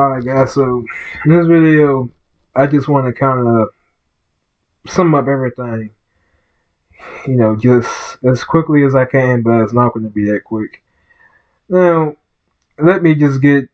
Alright, guys, so in this video, I just want to kind of sum up everything, just as quickly as I can, but it's not going to be that quick. Now, let me just get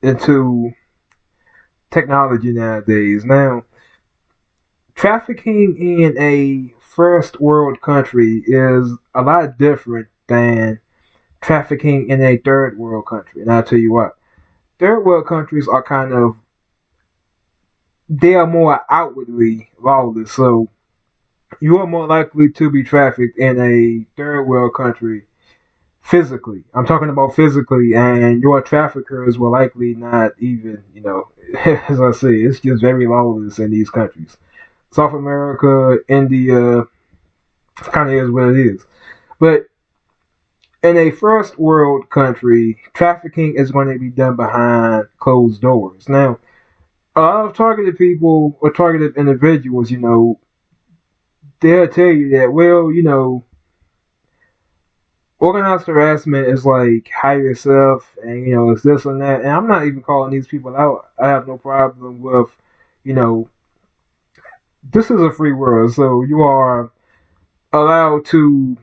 into technology nowadays. Now, trafficking in a first world country is a lot different than trafficking in a third world country. And I'll tell you what, third world countries are they are more outwardly lawless. So you are more likely to be trafficked in a third world country physically. I'm talking about physically, and your traffickers will likely not even, as I say, it's just very lawless in these countries. South America, India, kind of is what it is. But in a first world country, trafficking is going to be done behind closed doors. Now, a lot of targeted people or targeted individuals, they'll tell you that, well, organized harassment is like hire yourself and it's this and that. And I'm not even calling these people out. I have no problem with, you know, this is a free world, so you are allowed to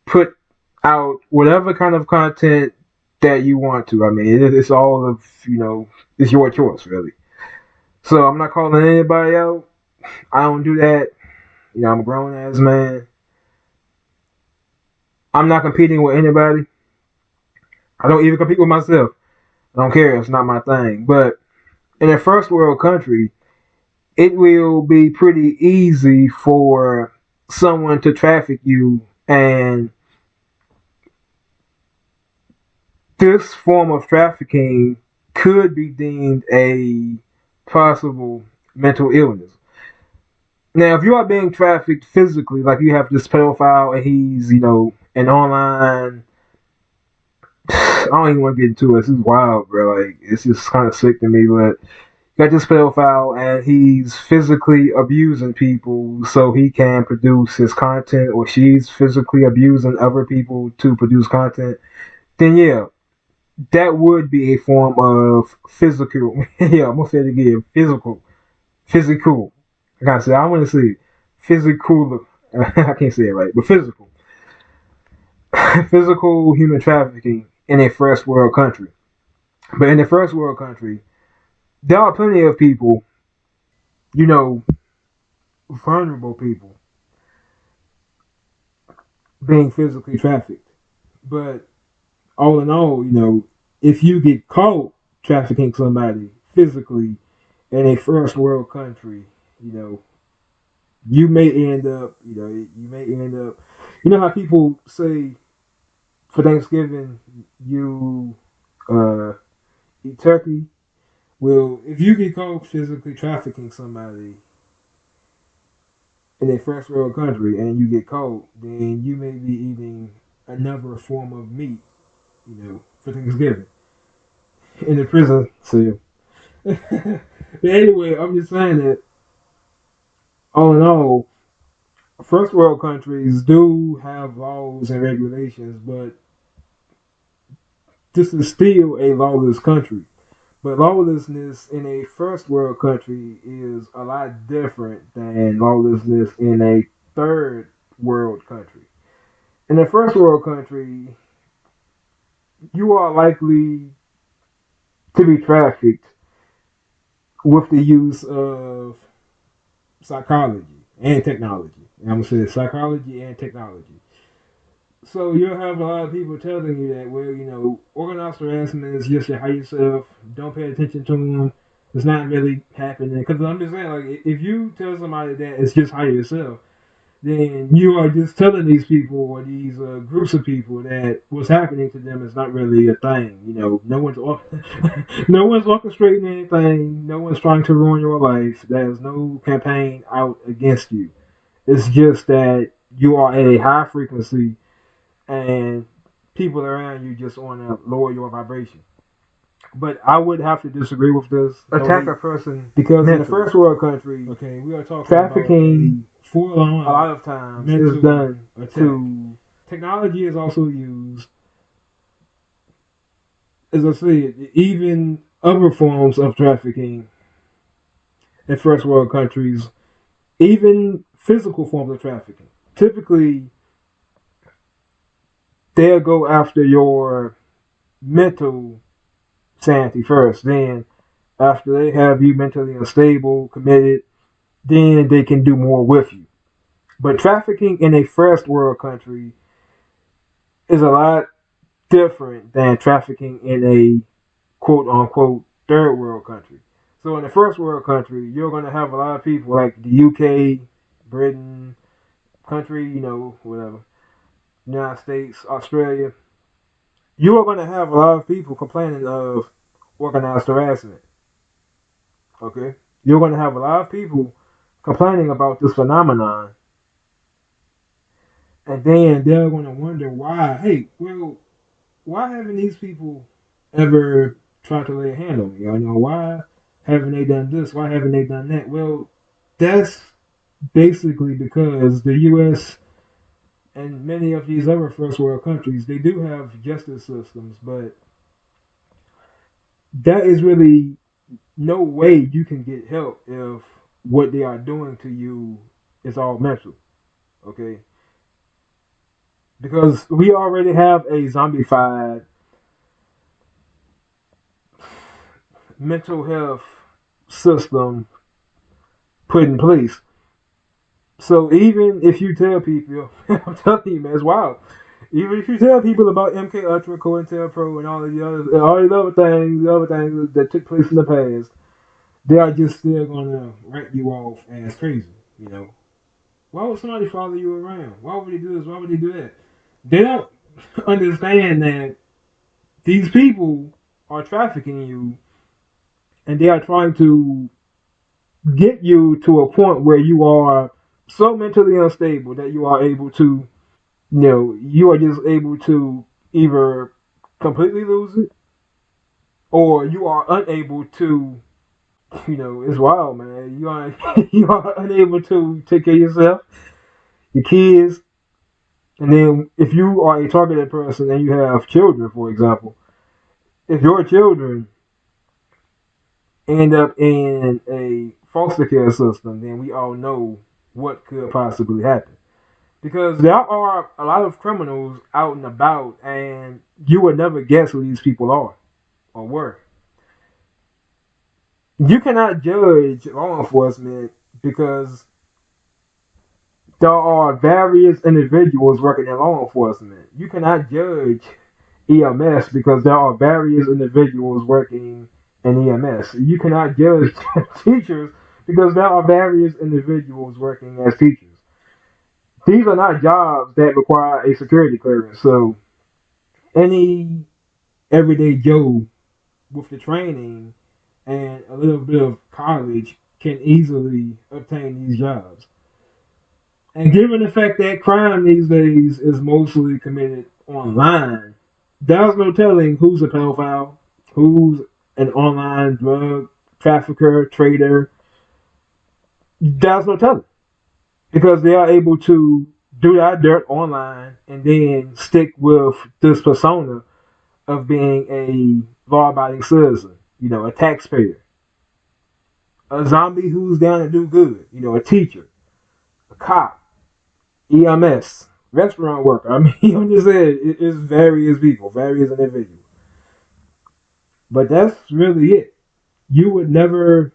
put out whatever kind of content that you want to. I mean, it's all of, it's your choice, really. So I'm not calling anybody out. I don't do that. I'm a grown ass man. I'm not competing with anybody. I don't even compete with myself. I don't care. It's not my thing. But in a first world country, it will be pretty easy for someone to traffic you, and this form of trafficking could be deemed a possible mental illness. Now, if you are being trafficked physically, like you have this pedophile and he's, an online. I don't even want to get into it. This is wild, bro. Like, it's just kind of sick to me, but you got this pedophile and he's physically abusing people so he can produce his content, or she's physically abusing other people to produce content, then yeah, that would be a form of physical. Yeah, I'm gonna say it again. Physical. I gotta say, I want to say physical. I can't say it right, but physical, physical human trafficking in a first world country. But in a first world country, there are plenty of people, you know, vulnerable people being physically trafficked. But all in all, if you get caught trafficking somebody physically in a first world country, you know, you may end up, you know how people say for Thanksgiving you uh, eat turkey. Well, if you get caught physically trafficking somebody in a first world country and you get caught, then you may be eating another form of meat, for Thanksgiving in the prison cell. But anyway, I'm just saying that all in all, first world countries do have laws and regulations, but this is still a lawless country. But lawlessness in a first world country is a lot different than lawlessness in a third world country. In a first world country, you are likely to be trafficked with the use of psychology and technology. And I'm going to say psychology and technology. So you'll have a lot of people telling you that, well, organized harassment is just your high yourself. Don't pay attention to them. It's not really happening. Because I'm just saying, like, if you tell somebody that it's just hire yourself, then you are just telling these people or these groups of people that what's happening to them is not really a thing. No one's no one's orchestrating anything. No one's trying to ruin your life. There's no campaign out against you. It's just that you are at a high frequency and people around you just want to lower your vibration. But I would have to disagree with this. Attack a person because in the first world country, okay, we are talking trafficking about full on. A lot of times is done to technology is also used. As I said, even other forms of trafficking in first world countries, even physical forms of trafficking. Typically, they'll go after your mental sanity first. Then, after they have you mentally unstable, committed, then they can do more with you. But trafficking in a first world country is a lot different than trafficking in a quote unquote third world country. So in the first world country, you're going to have a lot of people like the UK, Britain, country, whatever, United States, Australia. You are going to have a lot of people complaining of organized harassment. Okay, you're going to have a lot of people complaining about this phenomenon, and then they're going to wonder why. Hey, well, why haven't these people ever tried to lay a hand on me? Why haven't they done this? Why haven't they done that? Well, that's basically because the U.S. and many of these other first world countries, they do have justice systems, but that is really no way you can get help if what they are doing to you is all mental. Okay, because we already have a zombified mental health system put in place. So even if you tell people, I'm telling you, man, it's wild. Even if you tell people about MK Ultra, COINTELPRO, and all these other things that took place in the past, they are just still gonna write you off as crazy. Why would somebody follow you around? Why would they do this? Why would they do that? They don't understand that these people are trafficking you, and they are trying to get you to a point where you are so mentally unstable that you are able to, you are just able to either completely lose it or you are unable to, it's wild, man. You are you are unable to take care of yourself, your kids, and then if you are a targeted person and you have children, for example, if your children end up in a foster care system, then we all know what could possibly happen. Because there are a lot of criminals out and about, and you would never guess who these people are or were. You cannot judge law enforcement because there are various individuals working in law enforcement. You cannot judge EMS because there are various individuals working in EMS. You cannot judge teachers because there are various individuals working as teachers. These are not jobs that require a security clearance. So any everyday Joe with the training and a little bit of college can easily obtain these jobs. And given the fact that crime these days is mostly committed online, there's no telling who's a pedophile, who's an online drug trafficker, trader. There's no telling because they are able to do that dirt online and then stick with this persona of being a law-abiding citizen, a taxpayer, a zombie who's down to do good, a teacher, a cop, EMS, restaurant worker. I mean, I'm just saying, it's various people, various individuals. But that's really it. You would never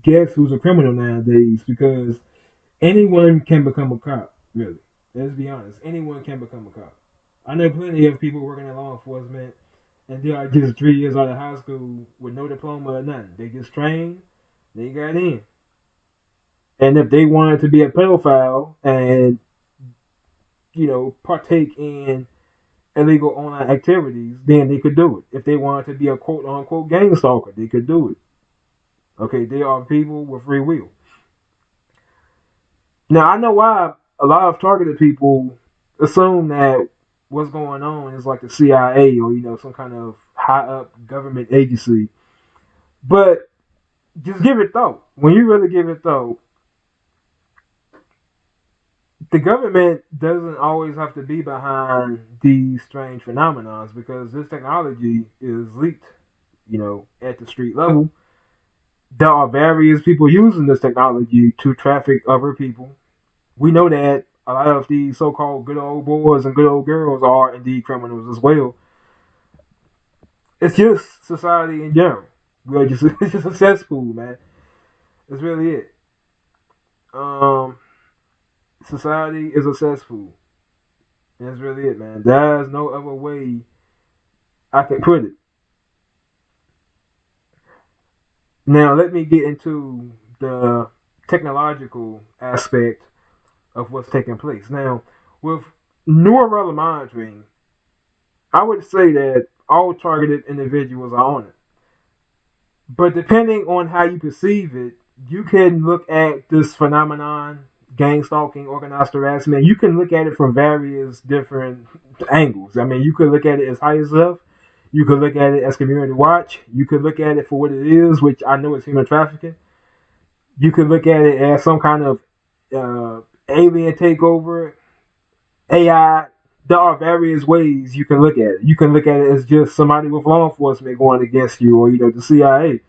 guess who's a criminal nowadays because anyone can become a cop, really. Let's be honest. Anyone can become a cop. I know plenty of people working in law enforcement and they are just 3 years out of high school with no diploma or nothing. They just trained, they got in. And if they wanted to be a pedophile and, partake in illegal online activities, then they could do it. If they wanted to be a quote unquote gang stalker, they could do it. Okay, they are people with free will. Now I know why a lot of targeted people assume that what's going on is like the CIA or some kind of high up government agency. But just give it thought. When you really give it thought, the government doesn't always have to be behind these strange phenomena because this technology is leaked. at the street level. There are various people using this technology to traffic other people. We know that a lot of these so-called good old boys and good old girls are indeed criminals as well. It's just society in general. We're just it's just a cesspool, man. That's really it. Um, Society is a cesspool. That's really it, man. There's no other way I can put it. Now, let me get into the technological aspect of what's taking place. Now, with neural monitoring, I would say that all targeted individuals are on it. But depending on how you perceive it, you can look at this phenomenon, gang stalking, organized harassment. You can look at it from various different angles. I mean, you could look at it as high as stuff. You could look at it as community watch. You could look at it for what it is, which I know is human trafficking. You could look at it as some kind of alien takeover, AI. There are various ways you can look at it. You can look at it as just somebody with law enforcement going against you, or the CIA.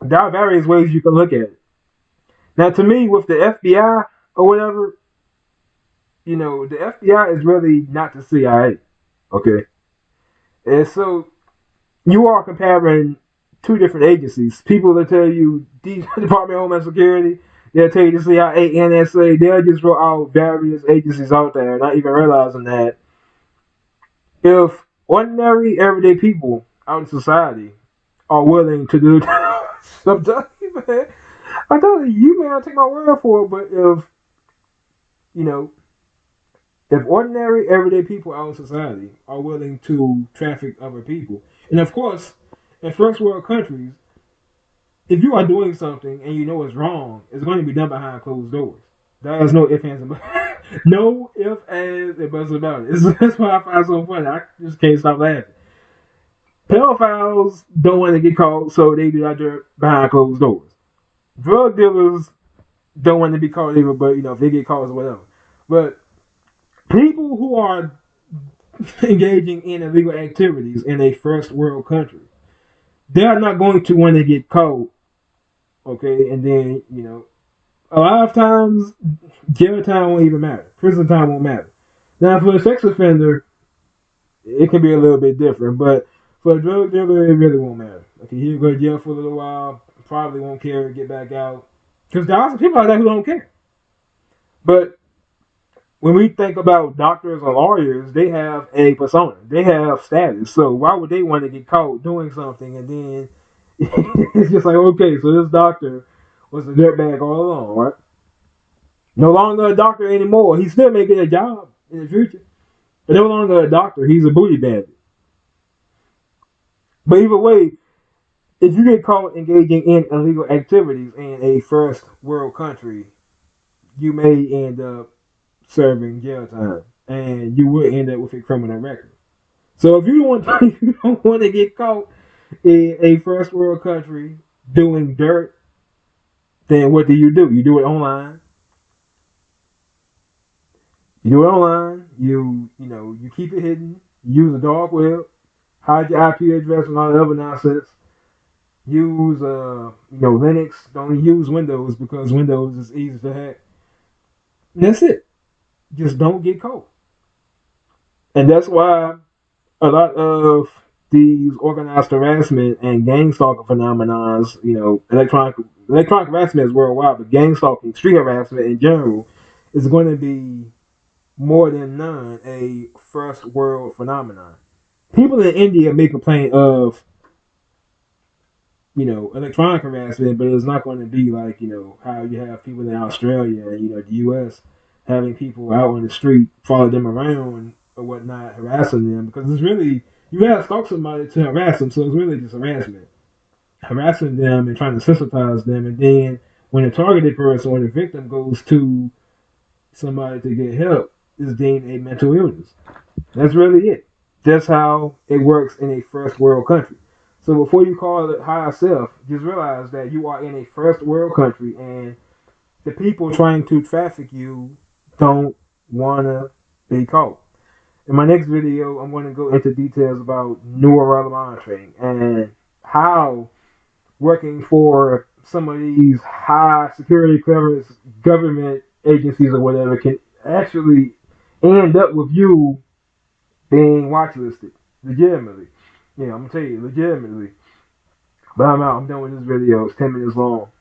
There are various ways you can look at it. Now, to me, with the FBI or whatever, the FBI is really not the CIA. Okay, and so you are comparing two different agencies. People that tell you the Department of Homeland Security, they'll tell you the CIA, NSA. They'll just throw out various agencies out there, not even realizing that if ordinary, everyday people out in society are willing to do, I'm telling you, man. I'm telling you, man. I take my word for it. But you know, if ordinary, everyday people out in society are willing to traffic other people, and of course, in first world countries, if you are doing something and you know it's wrong, it's going to be done behind closed doors. There is no ifs, ands, and buts. No ifs, ands, and buts about it. That's why I find it so funny. I just can't stop laughing. Pedophiles don't want to get caught, so they do that dirt behind closed doors. Drug dealers don't want to be caught either, but if they get caught, it's whatever. But people who are engaging in illegal activities in a first world country, they are not going to want to get caught. Okay, and then a lot of times jail time won't even matter. Prison time won't matter. Now, for a sex offender, it can be a little bit different, but for a drug dealer, it really won't matter. Okay, he'll go to jail for a little while, probably won't care, get back out. Because there are some people out there who don't care. But when we think about doctors or lawyers, they have a persona, they have status. So why would they want to get caught doing something and then it's just like, okay, so this doctor was a dirtbag all along, right? No longer a doctor anymore. He's still making a job in the future. But no longer a doctor. He's a booty bandit. But either way, if you get caught engaging in illegal activities in a first world country, you may end up serving jail time, and you will end up with a criminal record. So if you don't want if you don't want to get caught in a first world country doing dirt, then what do? You do it online. You do it online. You keep it hidden. You use a dark web. Hide your IP address and all the other nonsense. Use Linux. Don't use Windows because Windows is easy to hack. And that's it. Just don't get caught. And that's why a lot of these organized harassment and gang stalking phenomenons, electronic harassment is worldwide, but gang stalking, street harassment in general, is going to be more than none a first world phenomenon. People in India may complain of electronic harassment, but it's not going to be like how you have people in Australia and the U.S. having people out on the street follow them around or whatnot, harassing them because it's really you have to stalk somebody to harass them, so it's really just harassment, harassing them and trying to sensitize them, and then when the targeted person or the victim goes to somebody to get help, is deemed a mental illness. That's really it. That's how it works in a first world country. So before you call it higher self, just realize that you are in a first world country and the people trying to traffic you don't want to be caught. In my next video, I'm going to go into details about neural monitoring and how working for some of these high security clearance government agencies or whatever can actually end up with you being watchlisted legitimately. Yeah, I'm gonna tell you legitimately. But I'm out. I'm done with this video. It's 10 minutes long.